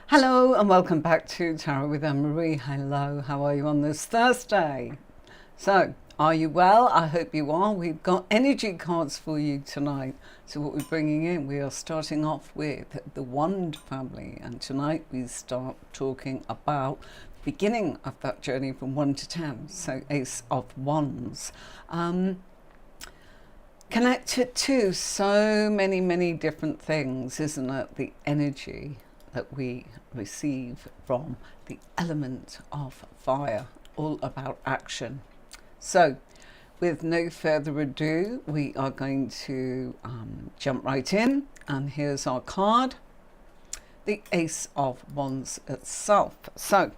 Hello and welcome back to Tarot with Anne-Marie. Hello, how are you on this Thursday? So, are you well? I hope you are. We've got energy cards for you tonight. So what we're bringing in, we are starting off with the Wand family. And tonight we start talking about the beginning of that journey from 1 to 10. So Ace of Wands. Connected to so many different things, isn't it? The energy that we receive from the element of fire, all about action. So with no further ado, we are going to jump right in, and here's our card, the Ace of Wands itself. So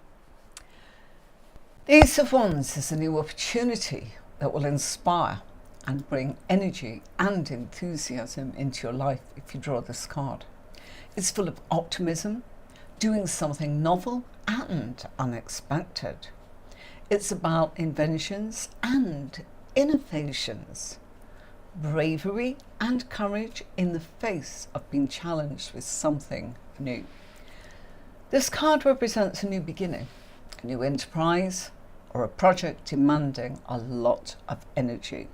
the Ace of Wands is a new opportunity that will inspire and bring energy and enthusiasm into your life if you draw this card. It's full of optimism, doing something novel and unexpected. It's about inventions and innovations, bravery and courage in the face of being challenged with something new. This card represents a new beginning, a new enterprise, or a project demanding a lot of energy.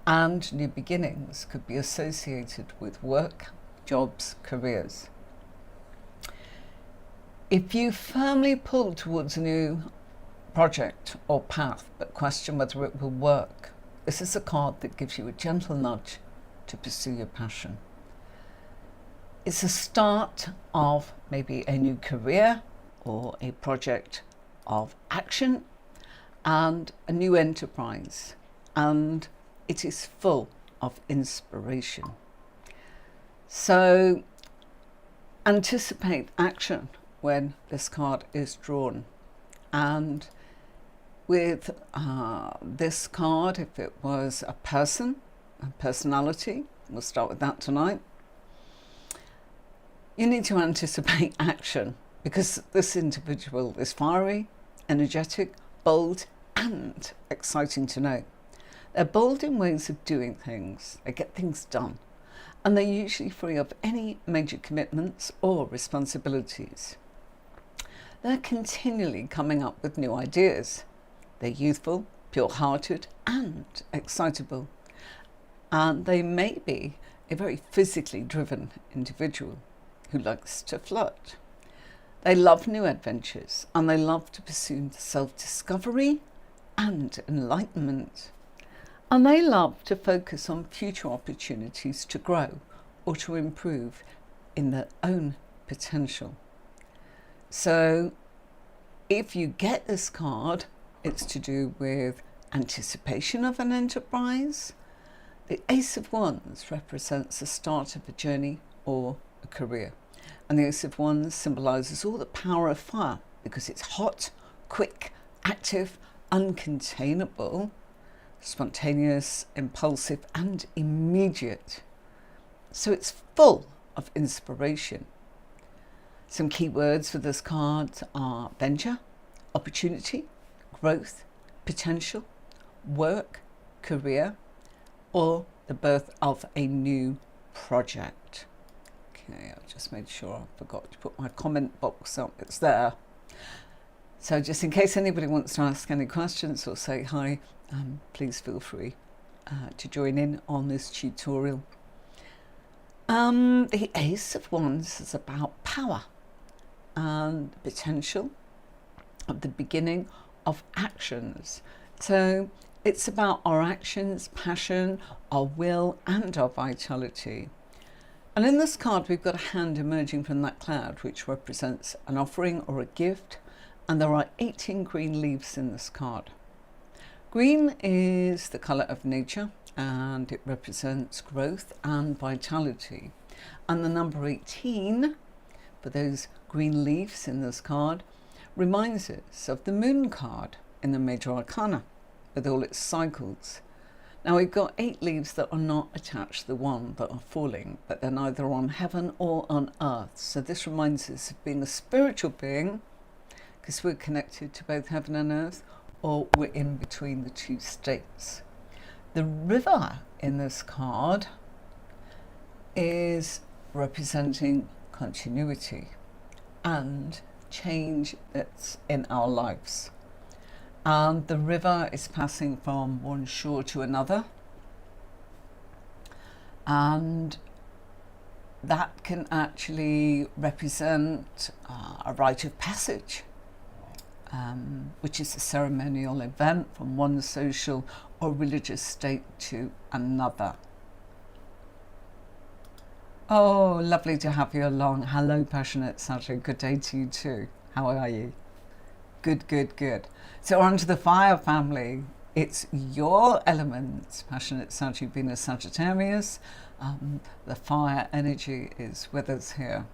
And new beginnings could be associated with work, jobs, careers. If you firmly pull towards a new project or path but question whether it will work, this is a card that gives you a gentle nudge to pursue your passion. It's a start of maybe a new career or a project of action and a new enterprise, and it is full of inspiration. So anticipate action when this card is drawn. And with this card, if it was a person, a personality, we'll start with that tonight, you need to anticipate action because this individual is fiery, energetic, bold and exciting to know. They're bold in ways of doing things. They get things done. And they're usually free of any major commitments or responsibilities. They're continually coming up with new ideas. They're youthful, pure-hearted and excitable. And they may be a very physically driven individual who likes to flirt. They love new adventures and they love to pursue self-discovery and enlightenment. And they love to focus on future opportunities to grow or to improve in their own potential. So if you get this card, it's to do with anticipation of an enterprise. The Ace of Wands represents the start of a journey or a career. And the Ace of Wands symbolizes all the power of fire because it's hot, quick, active, uncontainable, spontaneous, impulsive and immediate. So it's full of inspiration. Some key words for this card are venture, opportunity, growth, potential, work, career, or the birth of a new project. Okay, I just made sure I forgot to put my comment box up. It's there. So just in case anybody wants to ask any questions or say hi, please feel free to join in on this tutorial. The Ace of Wands is about power and potential of the beginning of actions. So it's about our actions, passion, our will and our vitality. And in this card we've got a hand emerging from that cloud which represents an offering or a gift, and there are 18 green leaves in this card. Green is the colour of nature and it represents growth and vitality. And the number 18 for those green leaves in this card reminds us of the moon card in the major arcana with all its cycles. Now we've got 8 leaves that are not attached to the one that are falling, but they're neither on heaven or on earth. So this reminds us of being a spiritual being because we're connected to both heaven and earth, or we're in between the two states. The river in this card is representing continuity. and change that's in our lives. And the river is passing from one shore to another, and that can actually represent a rite of passage, which is a ceremonial event from one social or religious state to another. Oh, lovely to have you along. Hello, Passionate Saji. Good day to you too. How are you? Good, good, good. So on to the fire family. It's your element, Passionate Saji, being a Sagittarius. The fire energy is with us here.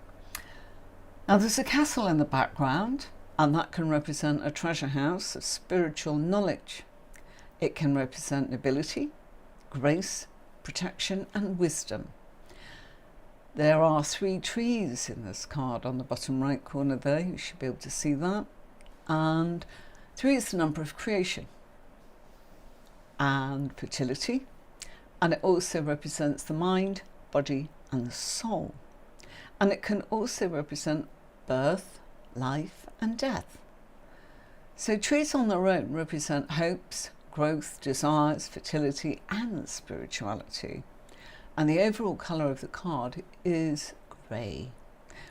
Now there's a castle in the background, and that can represent a treasure house of spiritual knowledge. It can represent nobility, grace, protection and wisdom. There are 3 trees in this card on the bottom right corner there. You should be able to see that. And 3 is the number of creation and fertility. And it also represents the mind, body and the soul. And it can also represent birth, life and death. So trees on their own represent hopes, growth, desires, fertility and spirituality. And the overall colour of the card is grey,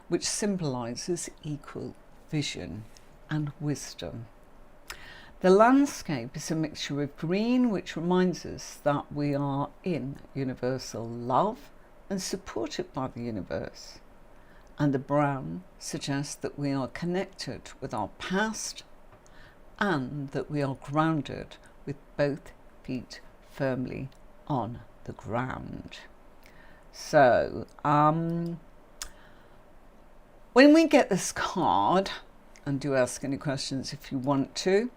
which symbolises equal vision and wisdom. The landscape is a mixture of green, which reminds us that we are in universal love and supported by the universe. And the brown suggests that we are connected with our past and that we are grounded with both feet firmly on the ground. So, when we get this card, and do ask any questions if you want to,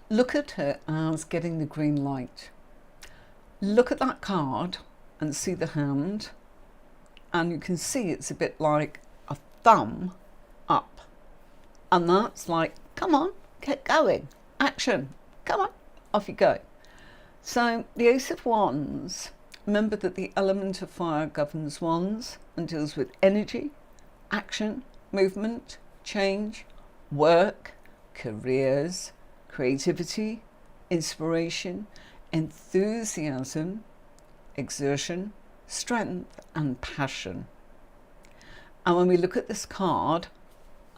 look at it as getting the green light. Look at that card and see the hand, and you can see it's a bit like a thumb up. And that's like, come on, get going, action, come on, off you go. So the Ace of Wands, remember that the element of fire governs wands and deals with energy, action, movement, change, work, careers, creativity, inspiration, enthusiasm, exertion, strength and passion. And when we look at this card,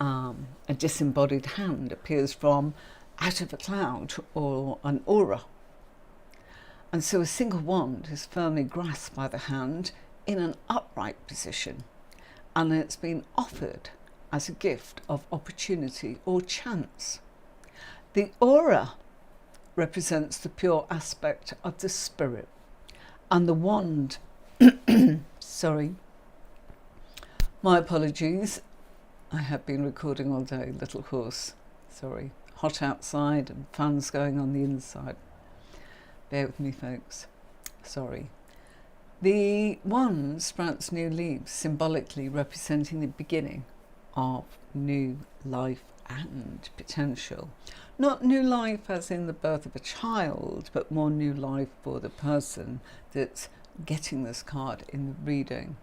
a disembodied hand appears from out of a cloud or an aura. And so a single wand is firmly grasped by the hand in an upright position, and it's been offered as a gift of opportunity or chance. The aura represents the pure aspect of the spirit, and the wand, sorry, my apologies, I have been recording all day, little horse, sorry, hot outside and fans going on the inside. Bear with me, folks. Sorry. The wand sprouts new leaves, symbolically representing the beginning of new life and potential. Not new life as in the birth of a child, but more new life for the person that's getting this card in the reading.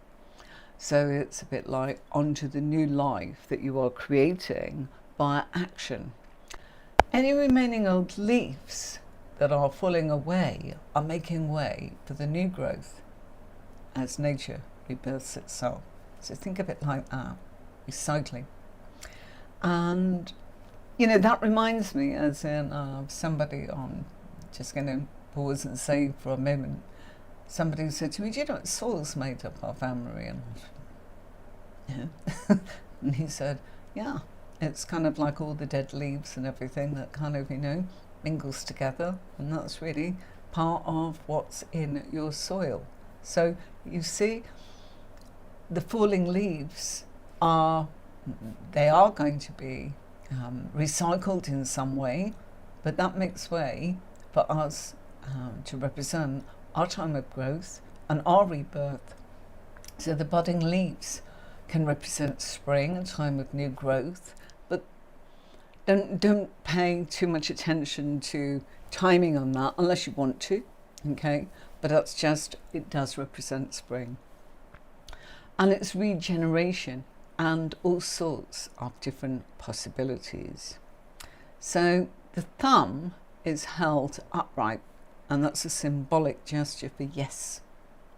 So it's a bit like onto the new life that you are creating by action. Any remaining old leaves that are falling away are making way for the new growth as nature rebirths itself. So think of it like that, recycling. And, you know, that reminds me as in somebody on, just going to pause and say for a moment, somebody said to me, do you know what soil's made up of, Anne-Marie? And yeah. And he said, yeah, it's kind of like all the dead leaves and everything that kind of, you know, mingles together, and that's really part of what's in your soil. So you see, the falling leaves are going to be recycled in some way, but that makes way for us to represent our time of growth and our rebirth. So the budding leaves can represent spring, a time of new growth, but don't pay too much attention to timing on that unless you want to, okay? But that's just, it does represent spring. And it's regeneration and all sorts of different possibilities. So the thumb is held upright, and that's a symbolic gesture for yes,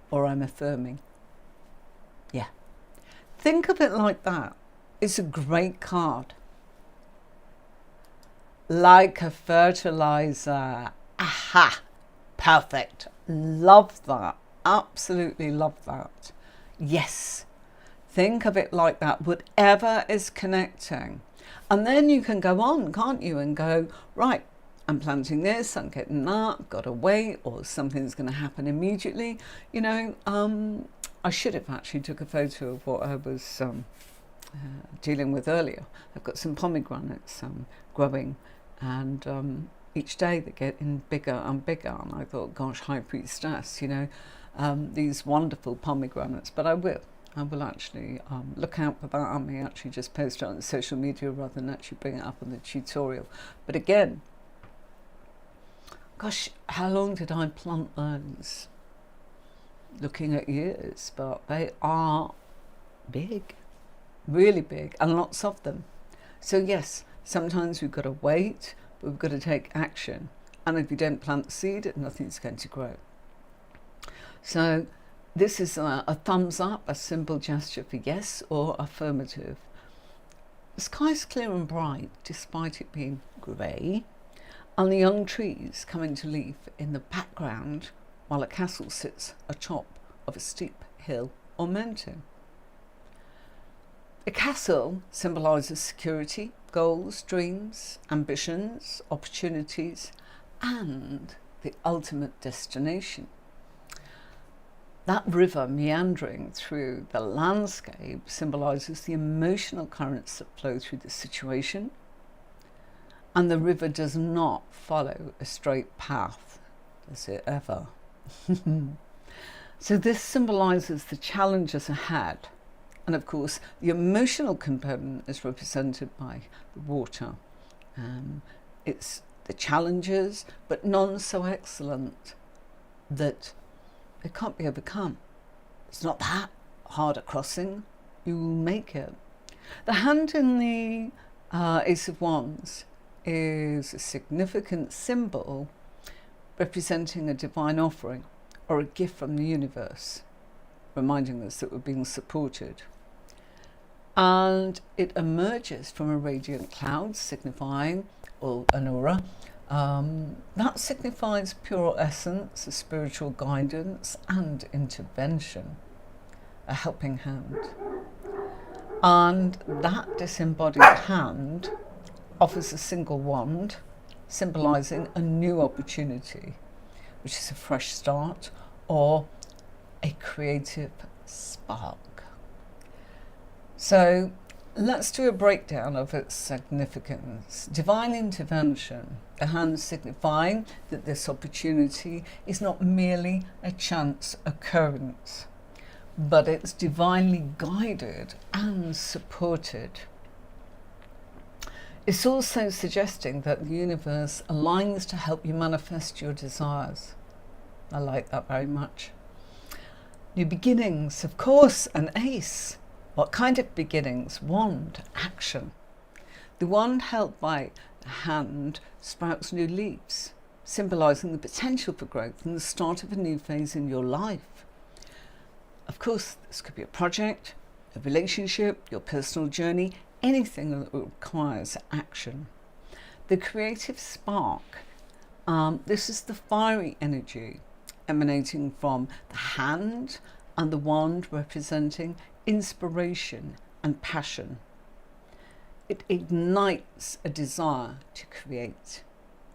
or I'm affirming. Yeah. Think of it like that. It's a great card. Like a fertilizer. Aha! Perfect. Love that. Absolutely love that. Yes. Think of it like that. Whatever is connecting. And then you can go on, can't you? And go, right, I'm planting this, I'm getting that, I've got to wait, or something's going to happen immediately. You know, I should have actually took a photo of what I was dealing with earlier. I've got some pomegranates growing, and each day they're getting bigger and bigger. And I thought, gosh, high priestess, you know, these wonderful pomegranates. But I will actually look out for that. I may actually just post it on social media rather than actually bring it up on the tutorial. But again, gosh, how long did I plant those? Looking at years, but they are big, really big, and lots of them. So yes, sometimes we've got to wait, but we've got to take action. And if you don't plant the seed, nothing's going to grow. So this is a thumbs up, a simple gesture for yes or affirmative. The sky's clear and bright, despite it being grey, and the young trees come into leaf in the background while a castle sits atop of a steep hill or mountain. The castle symbolises security, goals, dreams, ambitions, opportunities, and the ultimate destination. That river meandering through the landscape symbolises the emotional currents that flow through the situation, and the river does not follow a straight path, does it ever? So this symbolises the challenges ahead, and of course the emotional component is represented by the water. It's the challenges, but none so excellent that it can't be overcome. It's not that hard a crossing. You will make it. The hand in the Ace of Wands is a significant symbol representing a divine offering or a gift from the universe, reminding us that we're being supported. And it emerges from a radiant cloud, signifying, or an aura, that signifies pure essence, a spiritual guidance and intervention, a helping hand. And that disembodied hand offers a single wand, symbolising a new opportunity, which is a fresh start or a creative spark. So let's do a breakdown of its significance. Divine intervention, the hand signifying that this opportunity is not merely a chance occurrence, but it's divinely guided and supported. It's also suggesting that the universe aligns to help you manifest your desires. I like that very much. New beginnings, of course, an ace. What kind of beginnings? Wand, action. The wand held by the hand sprouts new leaves, symbolising the potential for growth and the start of a new phase in your life. Of course, this could be a project, a relationship, your personal journey, anything that requires action. The creative spark, this is the fiery energy emanating from the hand and the wand representing inspiration and passion. It ignites a desire to create,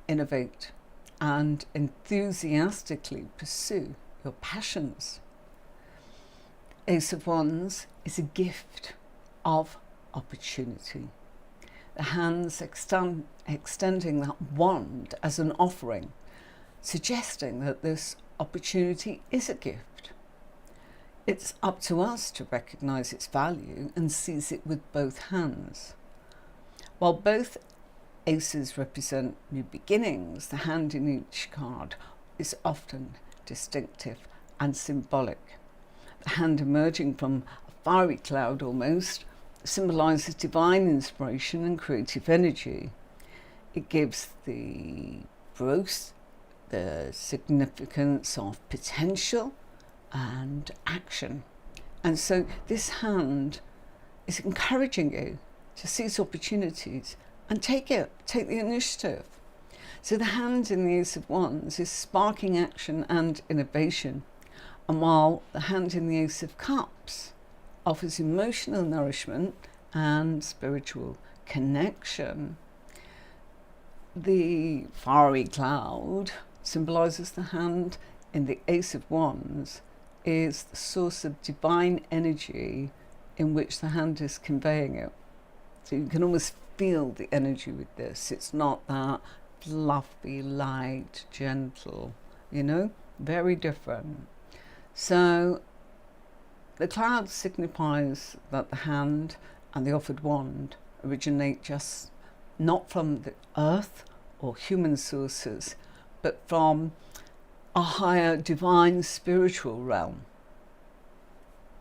innovate, and enthusiastically pursue your passions. Ace of Wands is a gift of opportunity. The hands extending that wand as an offering, suggesting that this opportunity is a gift. It's up to us to recognise its value and seize it with both hands. While both aces represent new beginnings, the hand in each card is often distinctive and symbolic. The hand emerging from a fiery cloud almost symbolises divine inspiration and creative energy. It gives the growth, the significance of potential and action. And so this hand is encouraging you to seize opportunities and take the initiative. So the hand in the Ace of Wands is sparking action and innovation, and while the hand in the Ace of Cups offers emotional nourishment and spiritual connection. The fiery cloud symbolises the hand in the Ace of Wands is the source of divine energy in which the hand is conveying it. So you can almost feel the energy with this. It's not that fluffy, light, gentle, very different. So the cloud signifies that the hand and the offered wand originate just not from the earth or human sources, but from a higher divine spiritual realm.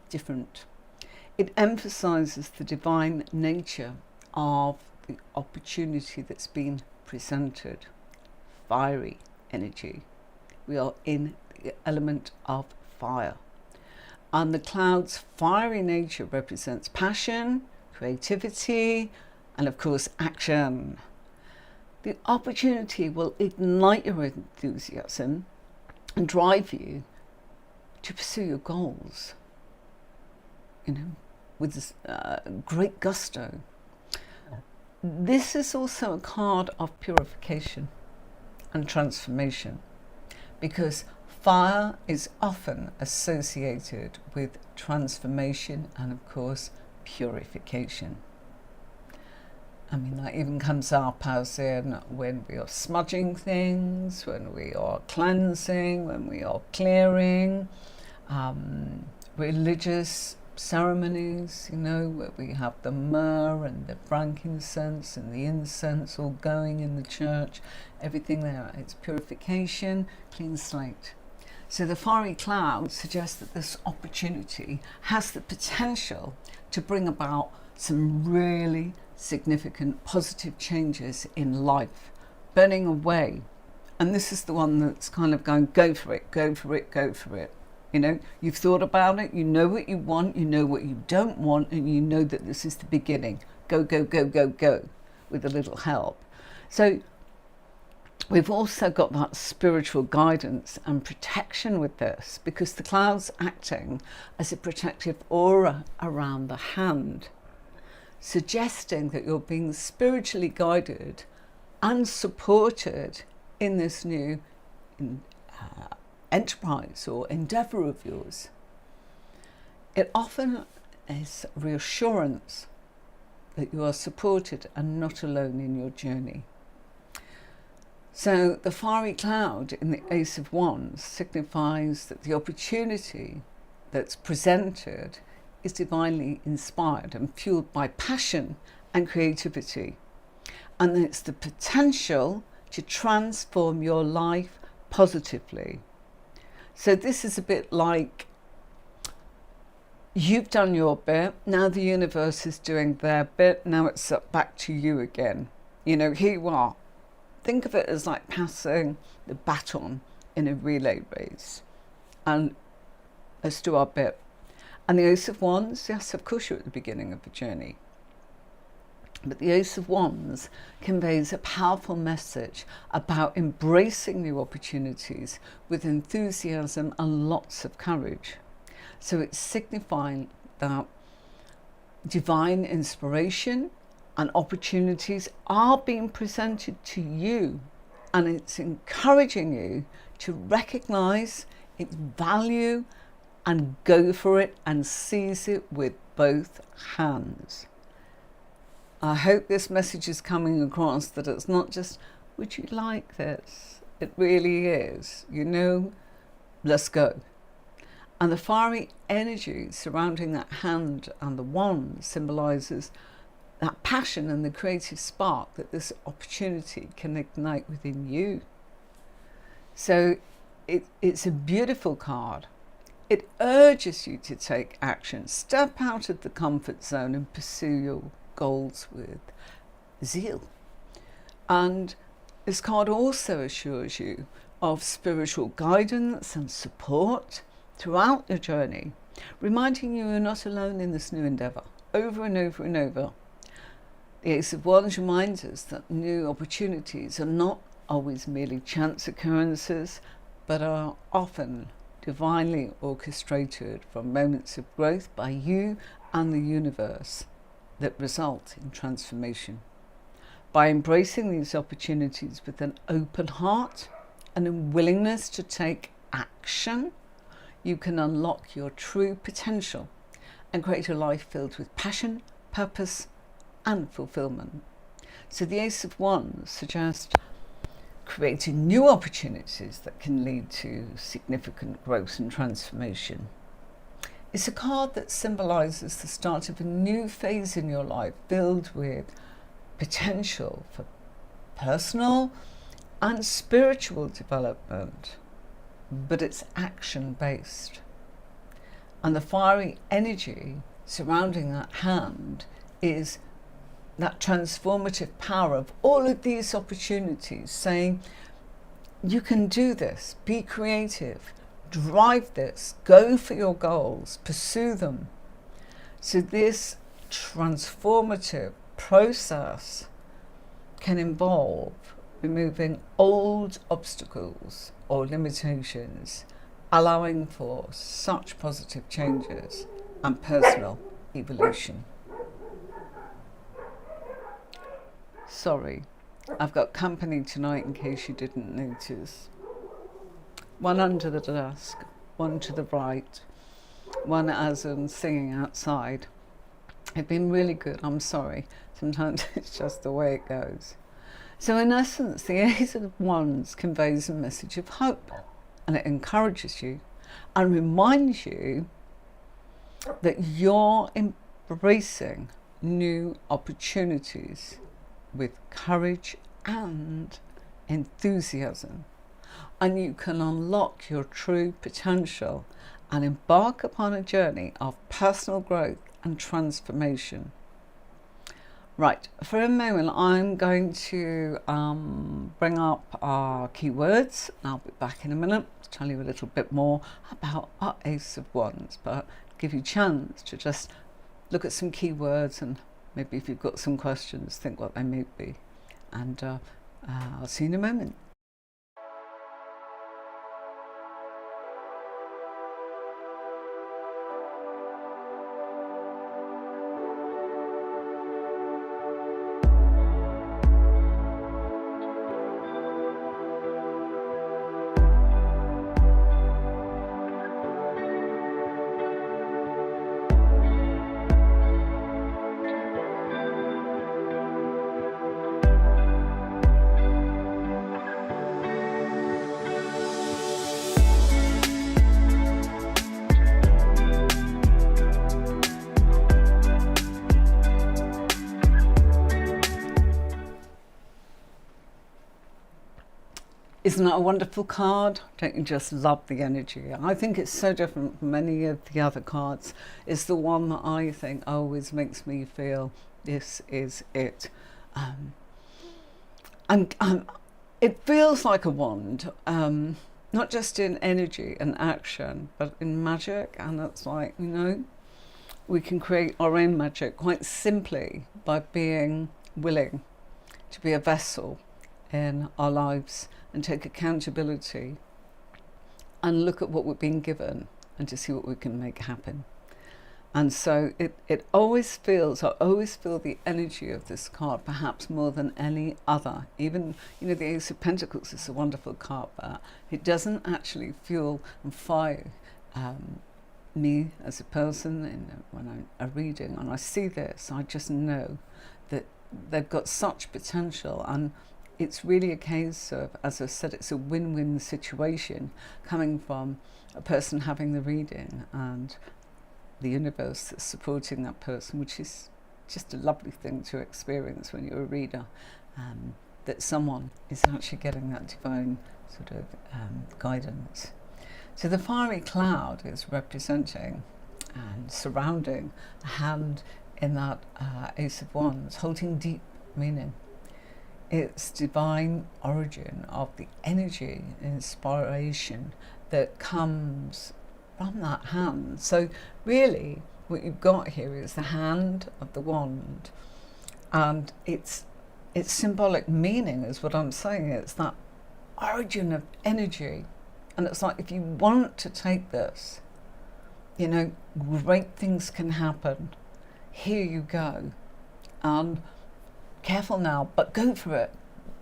Different. It emphasizes the divine nature of the opportunity that's been presented. Fiery energy. We are in the element of fire. And the cloud's fiery nature represents passion, creativity, and of course action. The opportunity will ignite your enthusiasm and drive you to pursue your goals, with great gusto. This is also a card of purification and transformation, because fire is often associated with transformation and, of course, purification. I mean, that even comes up as in when we are smudging things, when we are cleansing, when we are clearing, religious ceremonies, where we have the myrrh and the frankincense and the incense all going in the church, everything there. It's purification, clean slate. So the fiery cloud suggests that this opportunity has the potential to bring about some really significant positive changes in life, burning away. And this is the one that's kind of going, go for it, go for it, go for it. You've thought about it, you know what you want, you know what you don't want, and you know that this is the beginning. Go, go, go, go, go, with a little help. So we've also got that spiritual guidance and protection with this, because the cloud's acting as a protective aura around the hand, suggesting that you're being spiritually guided and supported in this new enterprise or endeavour of yours. It often is reassurance that you are supported and not alone in your journey. So the fiery cloud in the Ace of Wands signifies that the opportunity that's presented is divinely inspired and fueled by passion and creativity. And it's the potential to transform your life positively. So this is a bit like you've done your bit, now the universe is doing their bit, now it's back to you again. Here you are. Think of it as like passing the baton in a relay race. And let's do our bit. And the Ace of Wands, yes, of course you're at the beginning of the journey. But the Ace of Wands conveys a powerful message about embracing new opportunities with enthusiasm and lots of courage. So it's signifying that divine inspiration and opportunities are being presented to you, and it's encouraging you to recognize its value and go for it and seize it with both hands. I hope this message is coming across, that it's not just, would you like this? It really is, let's go. And the fiery energy surrounding that hand and the wand symbolises that passion and the creative spark that this opportunity can ignite within you. So it's a beautiful card. It urges you to take action, step out of the comfort zone and pursue your goals with zeal. And this card also assures you of spiritual guidance and support throughout your journey, reminding you you're not alone in this new endeavour. Over and over and over, the Ace of Wands reminds us that new opportunities are not always merely chance occurrences, but are often divinely orchestrated from moments of growth by you and the universe that result in transformation. By embracing these opportunities with an open heart and a willingness to take action, you can unlock your true potential and create a life filled with passion, purpose, and fulfillment. So the Ace of Wands suggests creating new opportunities that can lead to significant growth and transformation. It's a card that symbolises the start of a new phase in your life filled with potential for personal and spiritual development, but it's action-based. And the fiery energy surrounding that hand is that transformative power of all of these opportunities, saying you can do this, be creative, drive this, go for your goals, pursue them. So this transformative process can involve removing old obstacles or limitations, allowing for such positive changes and personal evolution. Sorry, I've got company tonight in case you didn't notice. One under the desk, one to the right, one as I'm singing outside. It's been really good, I'm sorry. Sometimes it's just the way it goes. So in essence, the Ace of Wands conveys a message of hope, and it encourages you and reminds you that you're embracing new opportunities with courage and enthusiasm, and you can unlock your true potential and embark upon a journey of personal growth and transformation. Right, for a moment I'm going to bring up our keywords. I'll be back in a minute to tell you a little bit more about our Ace of Wands, but give you a chance to just look at some keywords and maybe if you've got some questions, think what they may be. And I'll see you in a moment. Isn't that a wonderful card? Don't you just love the energy? I think it's so different from many of the other cards. It's the one that I think always makes me feel this is it. It feels like a wand, not just in energy and action, but in magic. And it's like, you know, we can create our own magic quite simply by being willing to be a vessel in our lives and take accountability and look at what we're being given and to see what we can make happen. And so it always feels, I always feel the energy of this card perhaps more than any other. Even, you know, the Ace of Pentacles is a wonderful card, but it doesn't actually fuel and fire me as a person when I'm reading. And I see this, I just know that they've got such potential, and it's really a case of, as I said, it's a win-win situation coming from a person having the reading and the universe that's supporting that person, which is just a lovely thing to experience when you're a reader, that someone is actually getting that divine sort of guidance. So the fiery cloud is representing and surrounding the hand in that Ace of Wands, holding deep meaning. It's divine origin of the energy, inspiration that comes from that hand. So really what you've got here is the hand of the wand, and its symbolic meaning is what I'm saying. It's that origin of energy, and it's like, if you want to take this, you know, great things can happen. Here you go. And careful now, but go for it.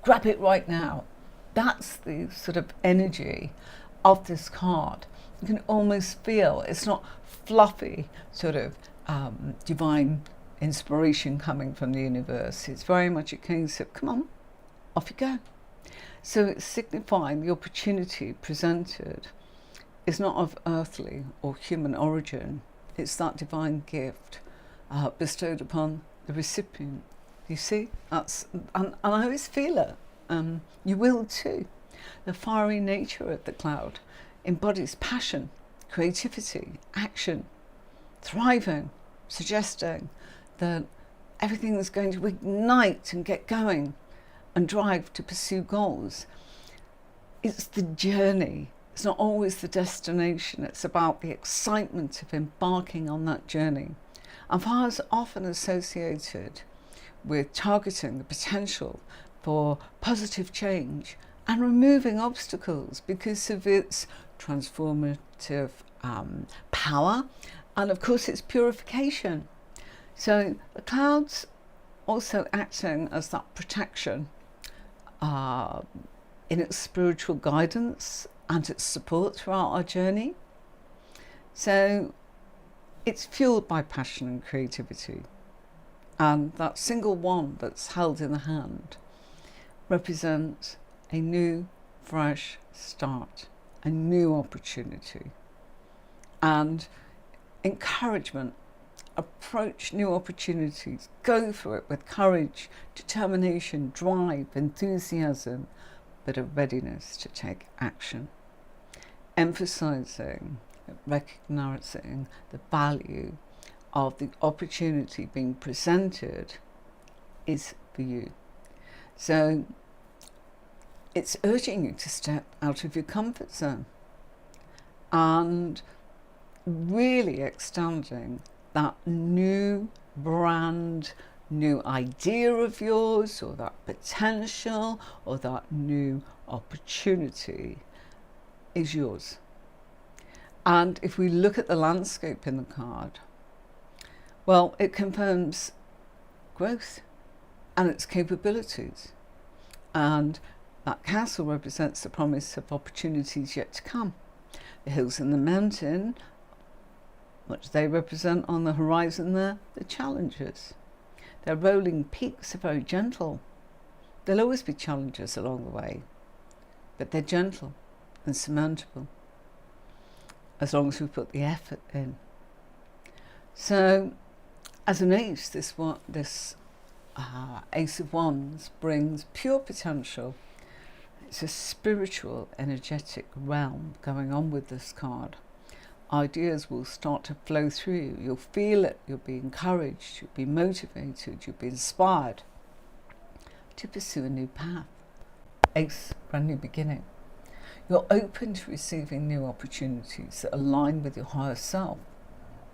Grab it right now. That's the sort of energy of this card. You can almost feel it's not fluffy sort of divine inspiration coming from the universe. It's very much a case of, come on, off you go. So it's signifying the opportunity presented is not of earthly or human origin. It's that divine gift bestowed upon the recipient. You see, that's, and I always feel it. You will too. The fiery nature of the cloud embodies passion, creativity, action, thriving, suggesting that everything is going to ignite and get going and drive to pursue goals. It's the journey. It's not always the destination. It's about the excitement of embarking on that journey. And fire is often associated with targeting the potential for positive change and removing obstacles because of its transformative power, and of course its purification. So the clouds also acting as that protection in its spiritual guidance and its support throughout our journey. So it's fueled by passion and creativity, and that single wand that's held in the hand represents a new, fresh start, a new opportunity, and encouragement. Approach new opportunities, go for it with courage, determination, drive, enthusiasm, but a readiness to take action. Emphasizing, recognizing the value of the opportunity being presented is for you. So it's urging you to step out of your comfort zone and really extending that new brand, new idea of yours, or that potential, or that new opportunity is yours. And if we look at the landscape in the card, well, it confirms growth and its capabilities. And that castle represents the promise of opportunities yet to come. The hills and the mountain, which they represent on the horizon there, the challenges. Their rolling peaks are very gentle. There'll always be challenges along the way, but they're gentle and surmountable as long as we put the effort in. So as an ace, this Ace of Wands brings pure potential. It's a spiritual, energetic realm going on with this card. Ideas will start to flow through you. You'll feel it, you'll be encouraged, you'll be motivated, you'll be inspired to pursue a new path. Ace, brand new beginning. You're open to receiving new opportunities that align with your higher self.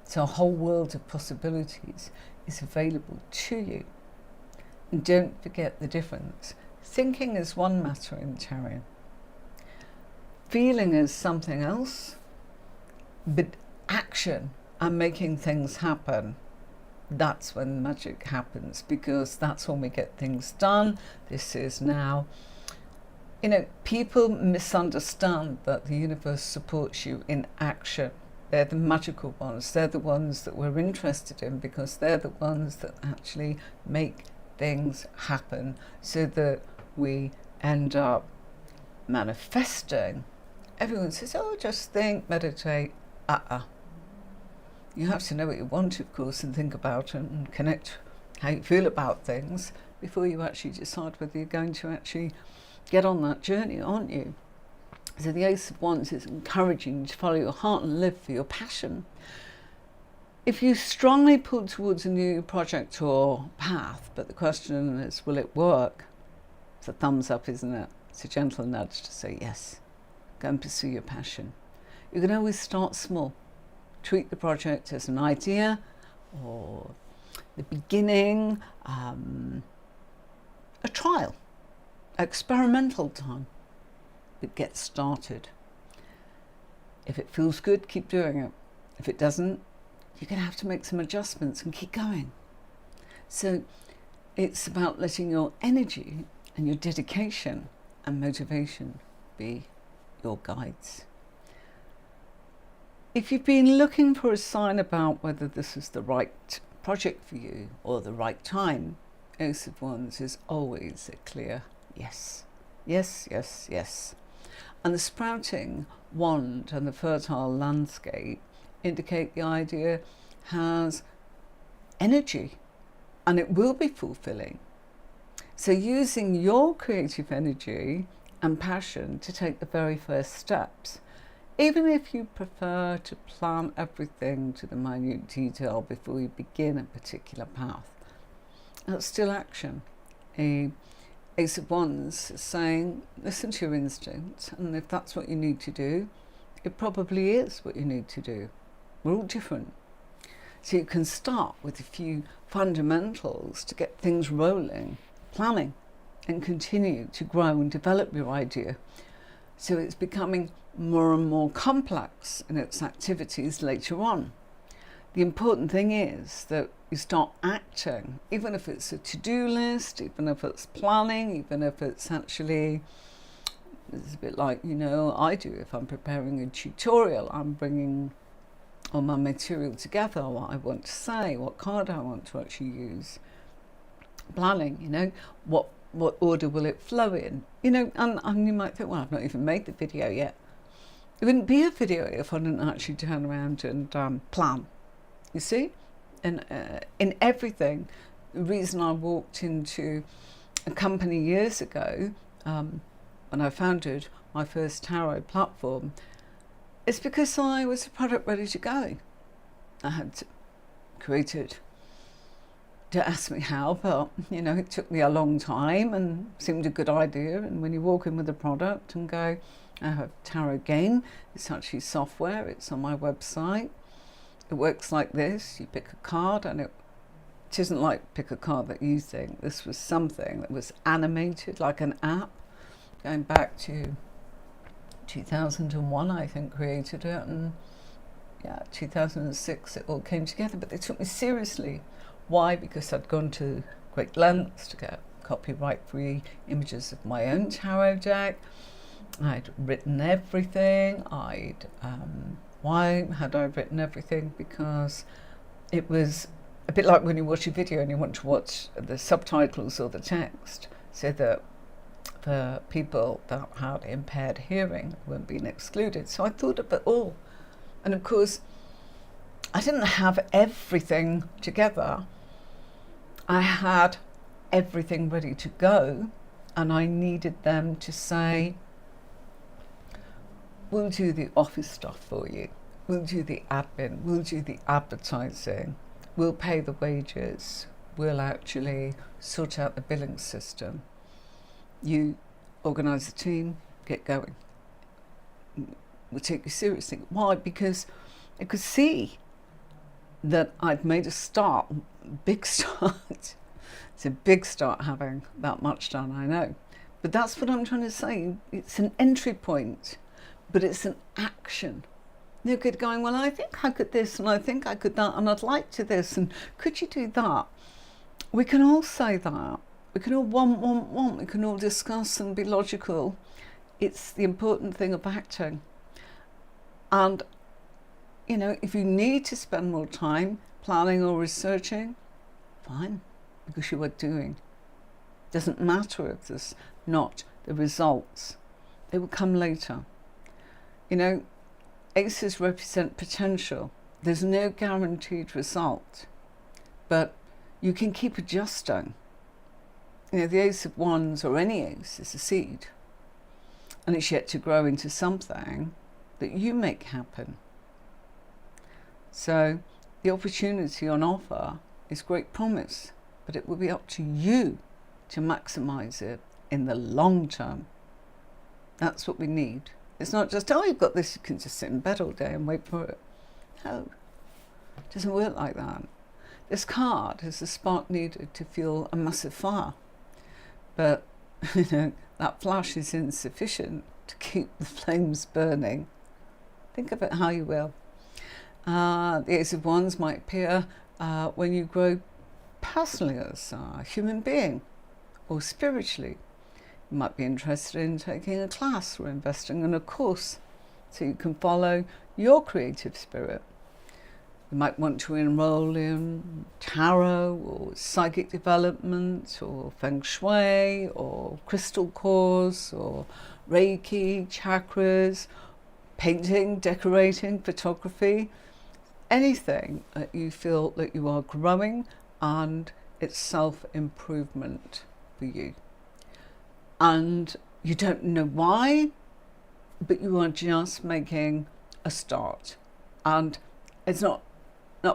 So a whole world of possibilities is available to you. And don't forget the difference. Thinking is one matter in tarot. Feeling is something else. But action and making things happen, that's when magic happens, because that's when we get things done. This is now, people misunderstand that the universe supports you in action. They're the magical ones. They're the ones that we're interested in because they're the ones that actually make things happen so that we end up manifesting. Everyone says, oh, just think, meditate. You have to know what you want, of course, and think about it and connect how you feel about things before you actually decide whether you're going to actually get on that journey, aren't you? So the Ace of Wands is encouraging you to follow your heart and live for your passion. If you strongly pull towards a new project or path, but the question is, will it work? It's a thumbs up, isn't it? It's a gentle nudge to say yes. Go and pursue your passion. You can always start small. Treat the project as an idea or the beginning, a trial, experimental time. But get started. If it feels good, keep doing it. If it doesn't, you're going to have to make some adjustments and keep going. So it's about letting your energy and your dedication and motivation be your guides. If you've been looking for a sign about whether this is the right project for you or the right time, Ace of Wands is always a clear yes. Yes, yes, yes. And the sprouting wand and the fertile landscape indicate the idea has energy and it will be fulfilling. So using your creative energy and passion to take the very first steps, even if you prefer to plan everything to the minute detail before you begin a particular path, that's still action. A Ace of Wands is saying, listen to your instinct, and if that's what you need to do, it probably is what you need to do. We're all different. So you can start with a few fundamentals to get things rolling, planning, and continue to grow and develop your idea. So it's becoming more and more complex in its activities later on. The important thing is that you start acting, even if it's a to-do list, even if it's planning, even if it's actually, it's a bit like, I do if I'm preparing a tutorial. I'm bringing all my material together, what I want to say, what card I want to actually use. Planning, what order will it flow in? And you might think, well, I've not even made the video yet. It wouldn't be a video if I didn't actually turn around and plan. You see? And in everything, the reason I walked into a company years ago, when I founded my first tarot platform, is because I was a product ready to go. I had created, don't ask me how, but it took me a long time and seemed a good idea. And when you walk in with a product and go, I have tarot game, it's actually software, it's on my website. It works like this. You pick a card, and it isn't like pick a card that you think. This was something that was animated like an app, going back to 2001, I think, created it, and 2006 it all came together. But they took me seriously. Why? Because I'd gone to great lengths to get copyright-free images of my own tarot deck. I'd written everything. Why had I written everything? Because it was a bit like when you watch a video and you want to watch the subtitles or the text, so that the people that had impaired hearing weren't being excluded. So I thought of it all. And of course, I didn't have everything together. I had everything ready to go, and I needed them to say, we'll do the office stuff for you. We'll do the admin. We'll do the advertising. We'll pay the wages. We'll actually sort out the billing system. You organise the team, get going. We'll take you seriously. Why? Because I could see that I'd made a start, big start. It's a big start having that much done, I know. But that's what I'm trying to say. It's an entry point, but it's an action. You're good going, well, I think I could this, and I think I could that, and I'd like to this, and could you do that? We can all say that. We can all want. We can all discuss and be logical. It's the important thing of acting. And, if you need to spend more time planning or researching, fine, because you are doing. Doesn't matter if there's not the results. They will come later. Aces represent potential. There's no guaranteed result, but you can keep adjusting. The Ace of Wands, or any ace, is a seed. and it's yet to grow into something that you make happen. So the opportunity on offer is great promise, but it will be up to you to maximize it in the long term. That's what we need. It's not just, oh, you've got this, you can just sit in bed all day and wait for it. No, it doesn't work like that. This card is the spark needed to fuel a massive fire. But that flash is insufficient to keep the flames burning. Think of it how you will. The Ace of Wands might appear when you grow personally as a human being or spiritually. You might be interested in taking a class or investing in a course so you can follow your creative spirit. You might want to enroll in tarot or psychic development or feng shui or crystal course or Reiki, chakras, painting, decorating, photography, anything that you feel that you are growing and it's self-improvement for you. And you don't know why, but you are just making a start. And it's not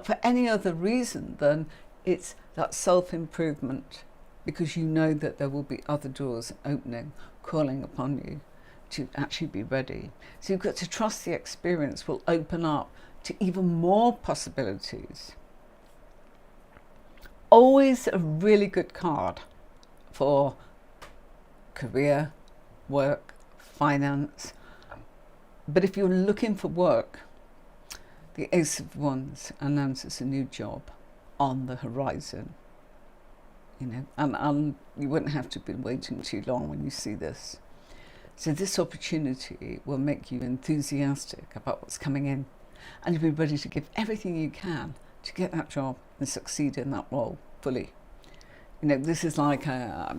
for any other reason than it's that self-improvement, because you know that there will be other doors opening, calling upon you to actually be ready. So you've got to trust the experience will open up to even more possibilities. Always a really good card for career, work, finance. But if you're looking for work, the Ace of Wands announces a new job on the horizon. And you wouldn't have to be waiting too long when you see this. So this opportunity will make you enthusiastic about what's coming in, and you'll be ready to give everything you can to get that job and succeed in that role fully. This is like a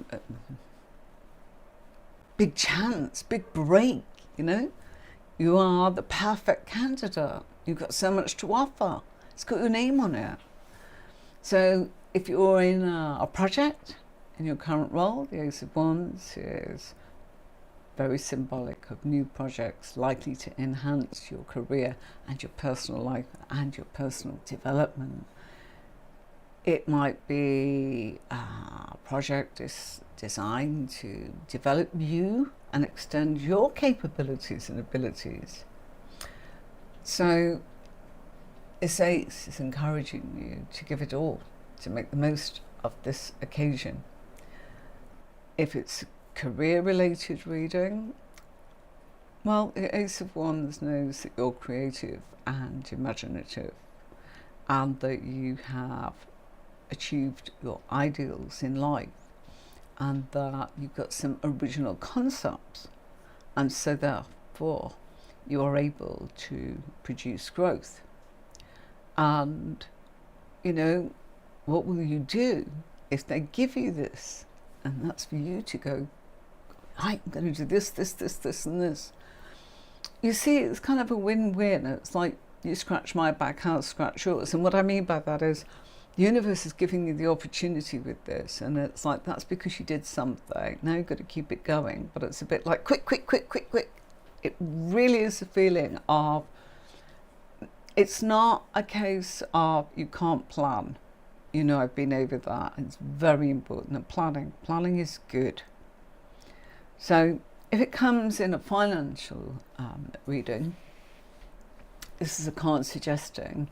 big chance, big break, You are the perfect candidate. You've got so much to offer. It's got your name on it. So if you're in a project in your current role, the Ace of Wands is very symbolic of new projects likely to enhance your career and your personal life and your personal development. It might be a project is designed to develop you and extend your capabilities and abilities. So this Ace is encouraging you to give it all, to make the most of this occasion. If it's career-related reading, well, the Ace of Wands knows that you're creative and imaginative, and that you have achieved your ideals in life, and that you've got some original concepts, and so therefore you are able to produce growth. And what will you do if they give you this? And that's for you to go, I'm going to do this, this, this, and this. You see, it's kind of a win-win. It's like you scratch my back, I'll scratch yours. And what I mean by that is the universe is giving you the opportunity with this, and it's like, that's because you did something. Now you've got to keep it going. But it's a bit like quick, quick, quick, quick, quick. It really is a feeling of, it's not a case of you can't plan. I've been over that. It's very important. And planning is good. So if it comes in a financial reading, this is a card suggesting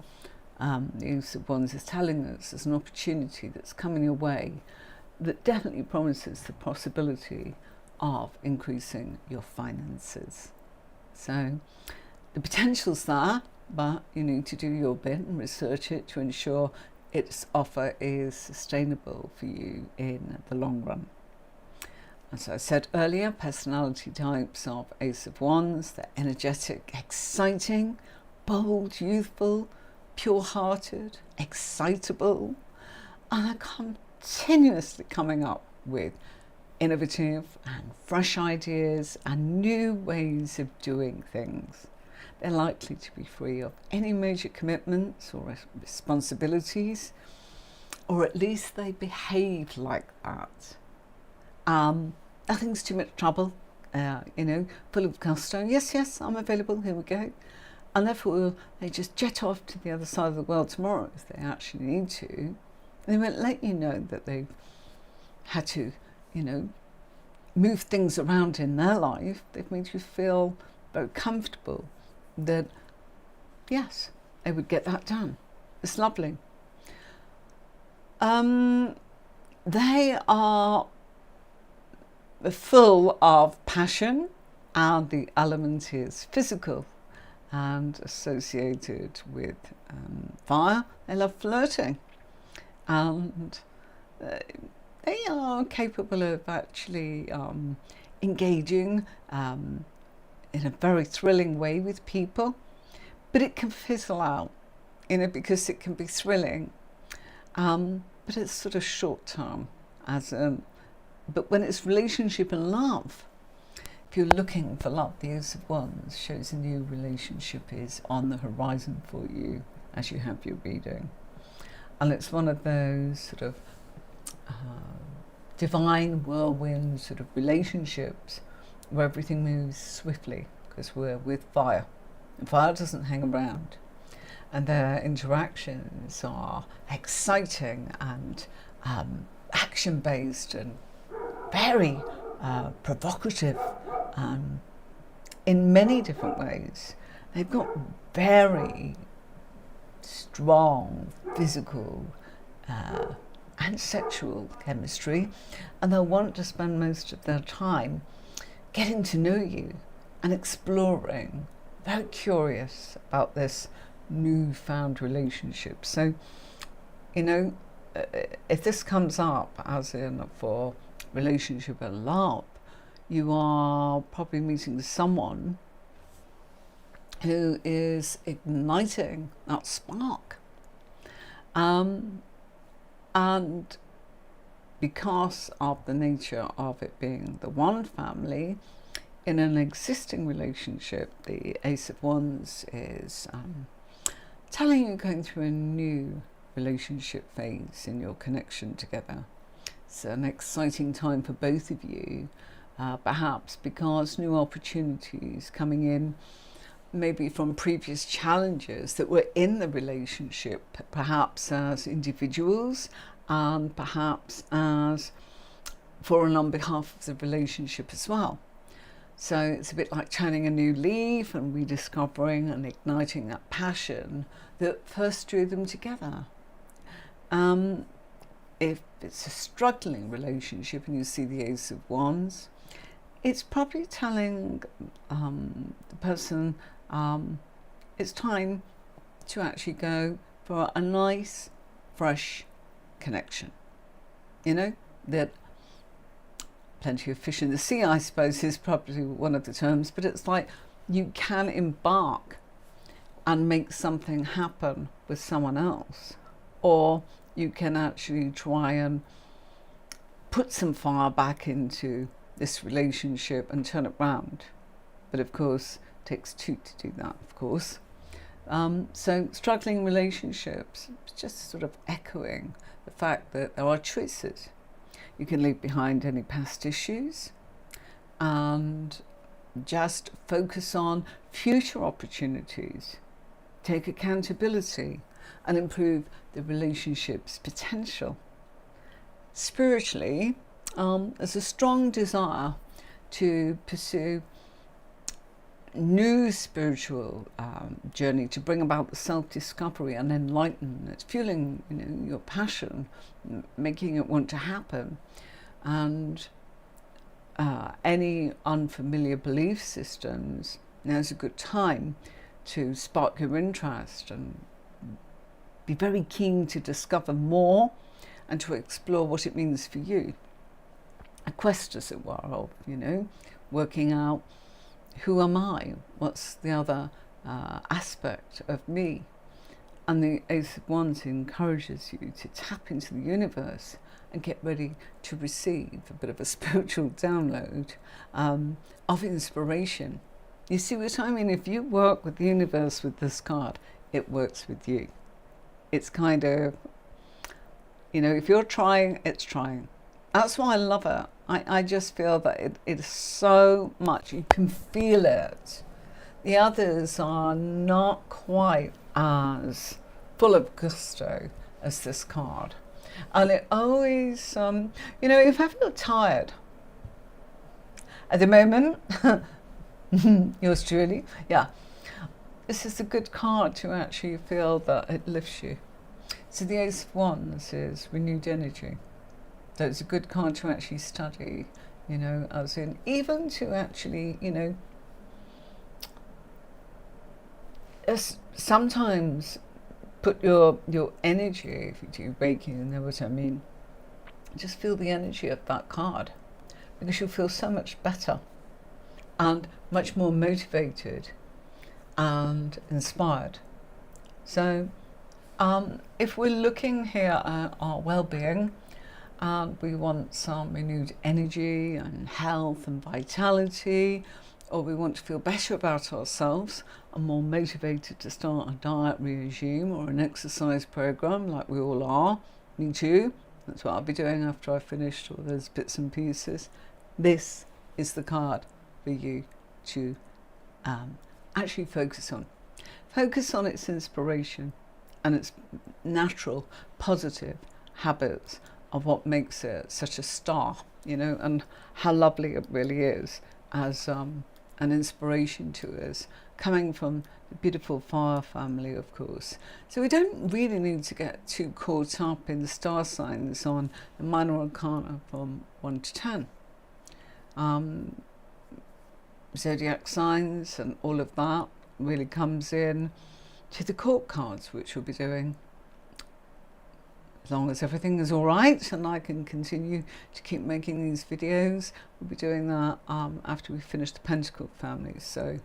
the Ace of Wands is telling us there's an opportunity that's coming your way that definitely promises the possibility of increasing your finances. So the potential's there, but you need to do your bit and research it to ensure its offer is sustainable for you in the long run. As I said earlier, personality types of Ace of Wands, they're energetic, exciting, bold, youthful, pure-hearted, excitable, and are continuously coming up with innovative and fresh ideas and new ways of doing things. They're likely to be free of any major commitments or responsibilities, or at least they behave like that. Nothing's too much trouble, full of gusto. Yes, I'm available, here we go. And therefore they just jet off to the other side of the world tomorrow if they actually need to. They won't let you know that they've had to, move things around in their life. They've made you feel very comfortable that, yes, they would get that done. It's lovely. They are full of passion, and the element is physical and associated with fire. They love flirting, and they are capable of actually engaging in a very thrilling way with people, but it can fizzle out, because it can be thrilling, but it's sort of short term. But when it's relationship and love, if you're looking for love, the Ace of Wands shows a new relationship is on the horizon for you as you have your reading. And it's one of those sort of divine whirlwind sort of relationships where everything moves swiftly, because we're with fire. And fire doesn't hang around. And their interactions are exciting and action-based and very provocative in many different ways. They've got very strong physical and sexual chemistry, and they'll want to spend most of their time getting to know you and exploring, very curious about this newfound relationship. So, if this comes up as in for relationship and love, you are probably meeting someone who is igniting that spark. And because of the nature of it being the one family, in an existing relationship, the Ace of Wands is telling you you're going through a new relationship phase in your connection together. It's an exciting time for both of you, perhaps because new opportunities coming in, maybe from previous challenges that were in the relationship, perhaps as individuals and perhaps as for and on behalf of the relationship as well. So it's a bit like turning a new leaf and rediscovering and igniting that passion that first drew them together. If it's a struggling relationship and you see the Ace of Wands, it's probably telling the person it's time to actually go for a nice, fresh connection. That plenty of fish in the sea, I suppose, is probably one of the terms, but it's like you can embark and make something happen with someone else, or you can actually try and put some fire back into this relationship and turn it round. But of course, it takes two to do that, of course. So struggling relationships, just sort of echoing the fact that there are choices. You can leave behind any past issues and just focus on future opportunities, take accountability and improve the relationship's potential. Spiritually, there's a strong desire to pursue new spiritual journey to bring about the self-discovery and enlightenment. It's fueling your passion, making it want to happen, and any unfamiliar belief systems, now's a good time to spark your interest and be very keen to discover more and to explore what it means for you. A quest, as it were, of working out, who am I? What's the other aspect of me? And the Ace of Wands encourages you to tap into the universe and get ready to receive a bit of a spiritual download of inspiration. You see what I mean? If you work with the universe with this card, it works with you. It's kind of, if you're trying, it's trying. That's why I love it. I just feel that it is so much, you can feel it. The others are not quite as full of gusto as this card. And it always, if I feel tired at the moment, yours truly, yeah, this is a good card to actually feel that it lifts you. So the Ace of Wands is renewed energy. So it's a good card to actually study, as in, even to actually, sometimes put your energy, if you do Reiki, you know what I mean, just feel the energy of that card, because you'll feel so much better and much more motivated and inspired. So if we're looking here at our well-being, and we want some renewed energy and health and vitality, or we want to feel better about ourselves and more motivated to start a diet regime or an exercise program, like we all are, me too, that's what I'll be doing after I've finished all those bits and pieces, this is the card for you to actually focus on. Focus on its inspiration and its natural, positive habits of what makes it such a star, and how lovely it really is as an inspiration to us, coming from the beautiful fire family, of course. So we don't really need to get too caught up in the star signs on the minor arcana from 1 to 10. Zodiac signs and all of that really comes in to the court cards, which we'll be doing. As long as everything is all right and I can continue to keep making these videos, we'll be doing that after we finish the Pentacle family. So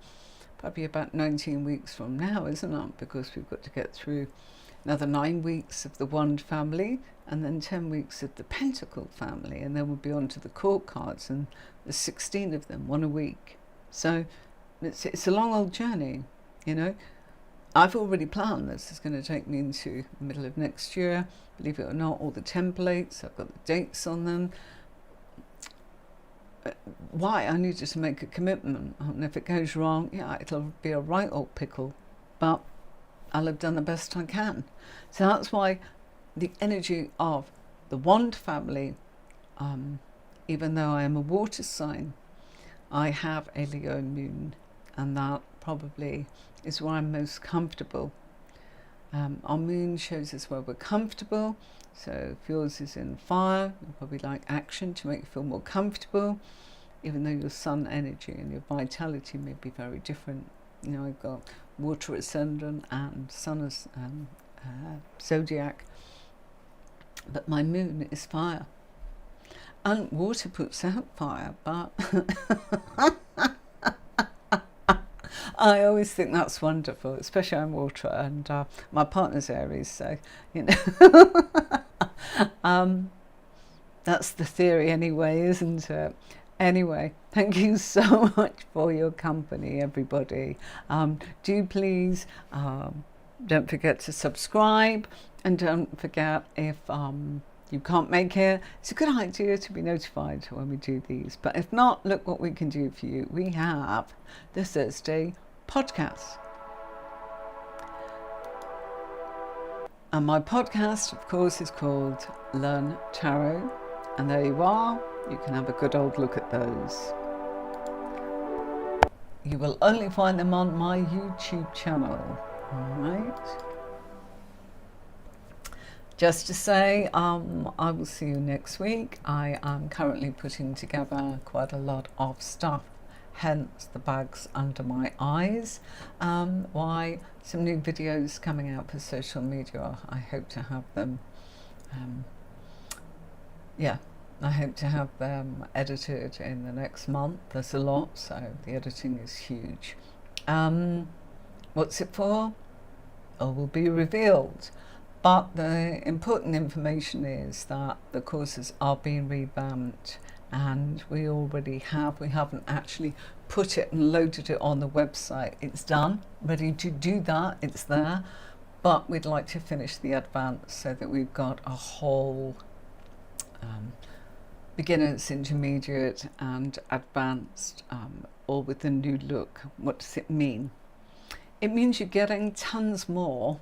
probably about 19 weeks from now, isn't it? Because we've got to get through another 9 weeks of the Wand family and then 10 weeks of the Pentacle family. And then we'll be on to the court cards, and there's 16 of them, one a week. So it's a long old journey, I've already planned this is going to take me into the middle of next year. Believe it or not, all the templates, I've got the dates on them. Why? I needed to make a commitment. And if it goes wrong, it'll be a right old pickle. But I'll have done the best I can. So that's why the energy of the Wand family, even though I am a water sign, I have a Leo moon, and that probably is where I'm most comfortable. Our moon shows us where we're comfortable. So if yours is in fire, you'll probably like action to make you feel more comfortable, even though your sun energy and your vitality may be very different. I've got water ascendant and sun as zodiac, but my moon is fire. And water puts out fire, but I always think that's wonderful, especially I'm water, and my partner's Aries, so that's the theory anyway, isn't it? Anyway, thank you so much for your company, everybody. Do please don't forget to subscribe, and don't forget, if you can't make it, it's a good idea to be notified when we do these. But if not, look what we can do for you. We have the Thursday podcast. And my podcast, of course, is called Learn Tarot. And there you are. You can have a good old look at those. You will only find them on my YouTube channel. All right. Just to say, I will see you next week. I am currently putting together quite a lot of stuff, hence the bags under my eyes. Why some new videos coming out for social media. I hope to have them, I hope to have them edited in the next month. There's a lot, so the editing is huge. What's it for? All will be revealed. But the important information is that the courses are being revamped, and we haven't actually put it and loaded it on the website. It's done, ready to do that, it's there, but we'd like to finish the advance so that we've got a whole beginners, intermediate and advanced, all with a new look. What does it mean? It means you're getting tons more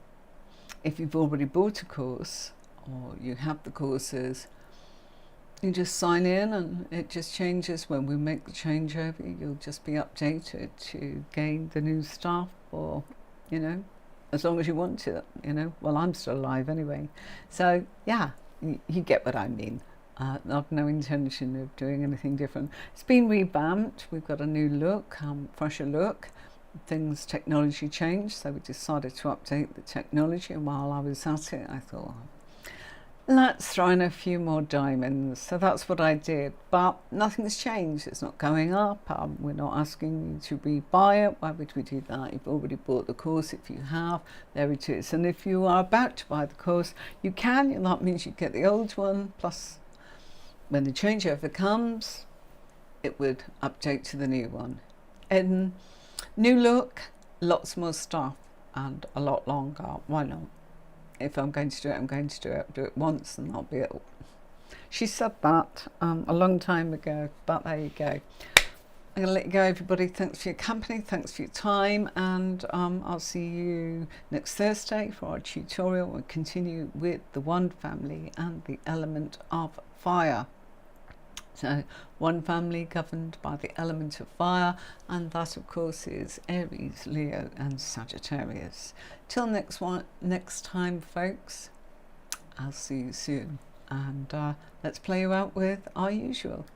if you've already bought a course or you have the courses. You just sign in and it just changes. When we make the changeover, you'll just be updated to gain the new stuff, or, you know, as long as you want to, you know. Well, I'm still alive anyway. So yeah, you get what I mean. Not no intention of doing anything different. It's been revamped. We've got a new look, fresher look. Technology changed, so we decided to update the technology. And while I was at it, I thought, let's throw in a few more diamonds. So that's what I did. But nothing's changed. It's not going up. We're not asking you to rebuy it. Why would we do that? You've already bought the course. If you have, there it is. And if you are about to buy the course, you can. And that means you get the old one. Plus, when the changeover comes, it would update to the new one. And new look, lots more stuff, and a lot longer. Why not? If I'm going to do it, I'm going to do it. Do it once and that'll be it. She said that a long time ago, but there you go. I'm going to let you go, everybody. Thanks for your company, thanks for your time, and I'll see you next Thursday for our tutorial. We'll continue with the one family and the element of fire. So one family governed by the element of fire, and that of course is Aries, Leo and Sagittarius. Till next time folks, I'll see you soon, and let's play you out with our usual.